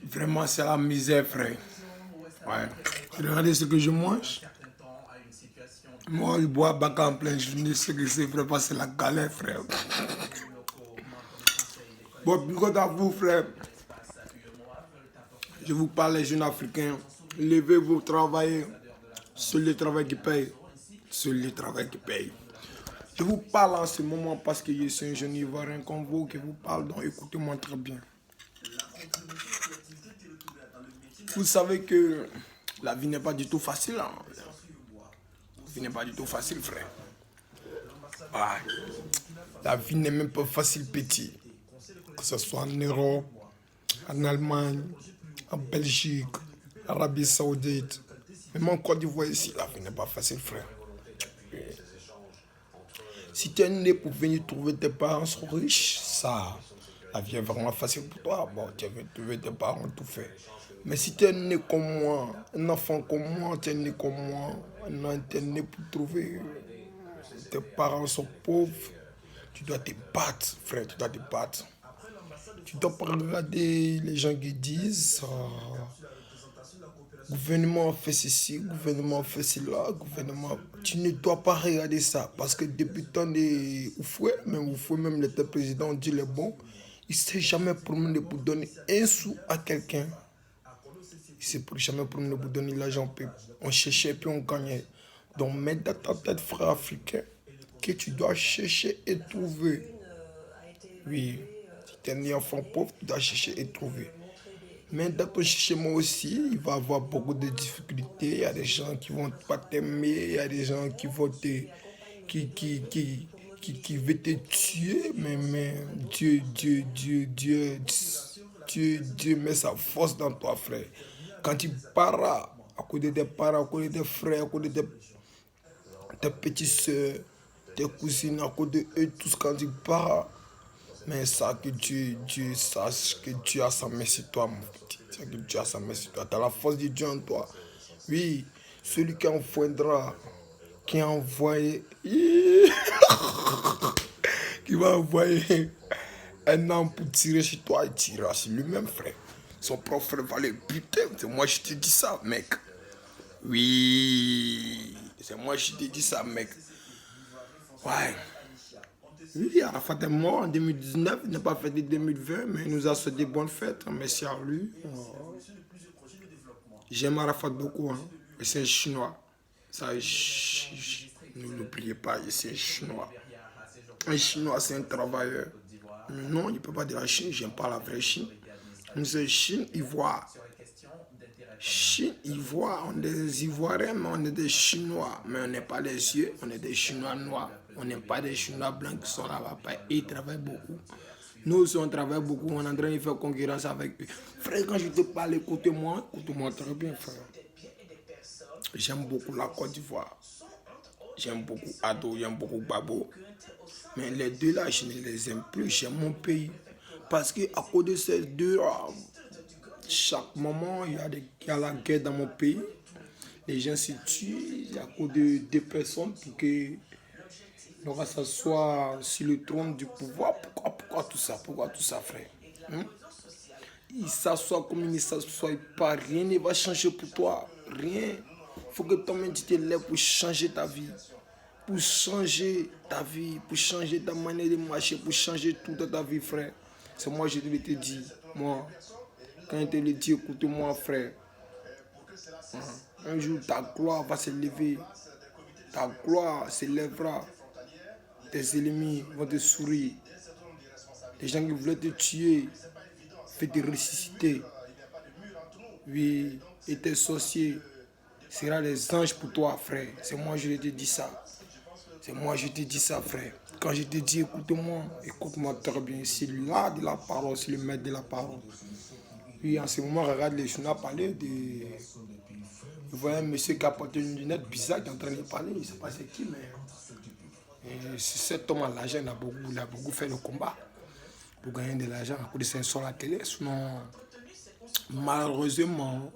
Vraiment, c'est la misère, frère. Ouais. Regardez ce que je mange. Moi, je bois bac en pleine journée, ce que c'est vraiment, c'est la galère, frère. Bon, plus quant à vous, frère, je vous parle, les jeunes africains, levez-vous, travaillez. Seul le travail qui paye. Seul le travail qui paye. Je vous parle en ce moment parce que je suis un jeune ivoirien comme vous qui vous parle, donc écoutez-moi très bien. Vous savez que la vie n'est pas du tout facile. Hein? La vie n'est pas du tout facile, frère. Ouais. La vie n'est même pas facile, petit. Que ce soit en Europe, en Allemagne, en Belgique, Arabie Saoudite, même en Côte d'Ivoire ici, la vie n'est pas facile, frère. Si tu es né pour venir trouver tes parents sont riches, ça, la vie est vraiment facile pour toi. Bon, tu veux trouver tes parents, tout fait. Mais si tu es né comme moi, un enfant comme moi, tu es né comme moi, non, tu es né pour trouver tes parents sont pauvres, tu dois te battre, frère, tu dois te battre. Tu dois pas regarder les gens qui disent gouvernement fait ceci, gouvernement fait cela, gouvernement. Tu ne dois pas regarder ça parce que depuis le temps de Oufoué, même le président dit le bon, il ne s'est jamais promené pour donner un sou à quelqu'un. Il ne s'est jamais promené pour donner l'argent au peuple. On cherchait puis on gagnait. Donc mets dans ta tête, frère africain, que tu dois chercher et trouver. Oui, si tu es un enfant pauvre, tu dois chercher et trouver. Mais dans ton cherchement aussi, il va y avoir beaucoup de difficultés. Il y a des gens qui vont pas t'aimer, il y a des gens qui vont te, qui veulent te tuer. Mais Dieu met sa force dans toi, frère. Quand tu pars à côté des parents, à côté des frères, à côté des tes petites soeurs, tes cousines, à côté de eux, tous quand tu pars, mais ça que Dieu sache que Dieu a sa main sur toi, mon petit. C'est que Dieu a sa main sur toi. Tu as la force de Dieu en toi. Oui, celui qui envoindra, qui a envoyé, qui va envoyer un homme pour tirer sur toi, il tirera sur lui-même, frère. Son propre frère va le buter. C'est moi je te dis ça, mec. Oui, c'est moi je te dis ça, mec. Ouais. Oui, Arafat est mort en 2019, il n'a pas fêté 2020, mais il nous a souhaité bonne fête. Merci à lui. J'aime Arafat beaucoup, hein. C'est un Chinois. Ça, ne l'oubliez pas, c'est un Chinois. Un Chinois, c'est un travailleur. Non, il ne peut pas dire la Chine, j'aime pas la vraie Chine. Nous, c'est Chine, Ivoire. Chine, Ivoire, on est des Ivoiriens, mais on est des Chinois. Mais on n'est pas des yeux, on est des Chinois noirs. On n'est pas des Chinois blancs qui sont là-bas. Et ils travaillent beaucoup. Nous aussi, on travaille beaucoup. On est en train de faire concurrence avec eux. Frère, quand je te parle, écoute-moi très bien, frère. J'aime beaucoup la Côte d'Ivoire. J'aime beaucoup Ado, j'aime beaucoup Babo. Mais les deux là, je ne les aime plus. J'aime mon pays. Parce qu'à cause de ces deux là, chaque moment, il y a la guerre dans mon pays. Les gens se tuent à cause de deux personnes pour que on va s'asseoir sur le trône du pouvoir. Pourquoi tout ça? Pourquoi tout ça, frère? Il s'assoit comme il ne s'assoit pas. Rien ne va changer pour toi. Rien. Il faut que toi-même tu te lèves pour changer ta vie. Pour changer ta vie. Pour changer ta manière de marcher. Pour changer toute ta vie, frère. C'est moi, je te le dis. Moi, quand je te le dis, écoute-moi, frère. Un jour, ta gloire va se lever. Ta gloire se lèvera. Tes ennemis vont te sourire. Les gens qui voulaient te tuer vont te ressusciter. Oui, et tes sorciers seront des anges pour toi, frère. C'est moi, je te dis ça. C'est moi, je te dis ça, frère. Quand je te dis, écoute-moi très bien. C'est là de la parole, c'est le maître de la parole. Oui, en ce moment, regarde les journaux parler de. Je vois un monsieur qui a porté une lunette bizarre qui est en train de parler. Je ne sais pas c'est qui, mais. Cet homme à l'argent, il a beaucoup fait le combat pour gagner de l'argent à cause de ses sur la télé. Sinon, malheureusement,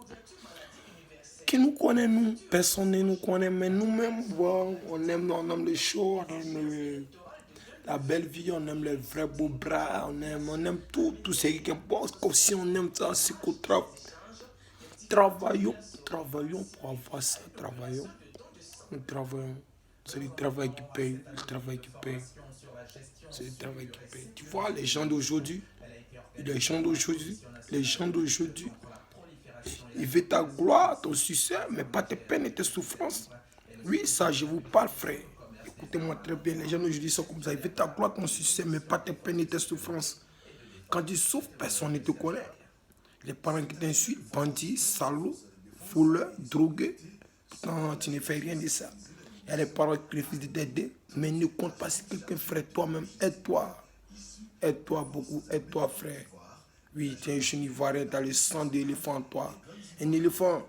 qui nous connaît, nous, personne ne nous connaît, mais nous-mêmes, bon, on aime les shows, on aime La belle vie, on aime les vrais beaux bras, on aime tout ce qui importe. Comme si on aime ça, c'est qu'on travaillons pour avoir ça, travaillons. Nous travaillons. C'est le travail qui paye, le travail qui paye. C'est le travail qui paye. Tu vois, les gens d'aujourd'hui, les gens d'aujourd'hui, ils veulent ta gloire, ton succès, mais pas tes peines et tes souffrances. Oui, ça, je vous parle, frère. Écoutez-moi très bien, les gens d'aujourd'hui sont comme ça. Ils veulent ta gloire, ton succès, mais pas tes peines et tes souffrances. Quand tu souffres, personne ne te connaît. Les parents qui t'insultent, bandits, salauds, voleurs, drogués. Pourtant, tu ne fais rien de ça. Il y a des parents qui refusent de t'aider, mais ne compte pas si quelqu'un ferait toi-même. Aide-toi. Aide-toi beaucoup, aide-toi, frère. Oui, tu es un jeune ivoirien, tu as le sang d'éléphant en toi. Un éléphant,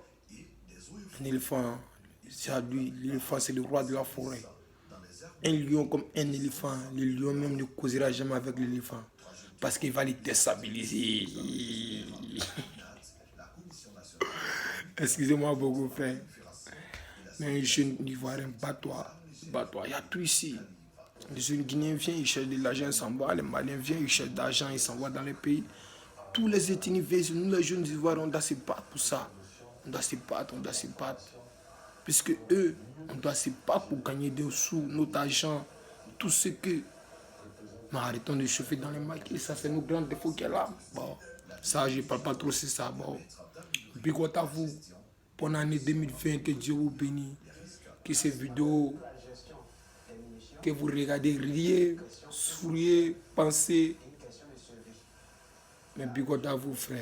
c'est à lui. L'éléphant, c'est le roi de la forêt. Un lion comme un éléphant, le lion même ne causera jamais avec l'éléphant. Parce qu'il va le déstabiliser. Excusez-moi beaucoup, frère. Mais un jeune ivoirien, bats-toi. Bats-toi. Il y a tout ici. Les jeunes Guinéens viennent, ils cherchent de l'argent, ils s'en vont. Les Maliens viennent, ils cherchent de l'argent, ils s'en vont dans les pays. Tous les ethnies viennent. Nous, les jeunes Ivoiriens, on doit se battre pour ça. On doit se battre, on doit se battre. Puisque eux, on doit se battre pour gagner des sous, notre argent, tout ce que. Mais arrêtons de chauffer dans les maquis, ça c'est nos grands défauts qu'il y a là. Bon, ça, je ne parle pas trop, c'est ça. Bon, bigot à vous. Bonne année 2020, que Dieu vous bénisse. Que ces vidéos que vous regardez, riez, souriez, pensez. Mais bigot à vous, frère.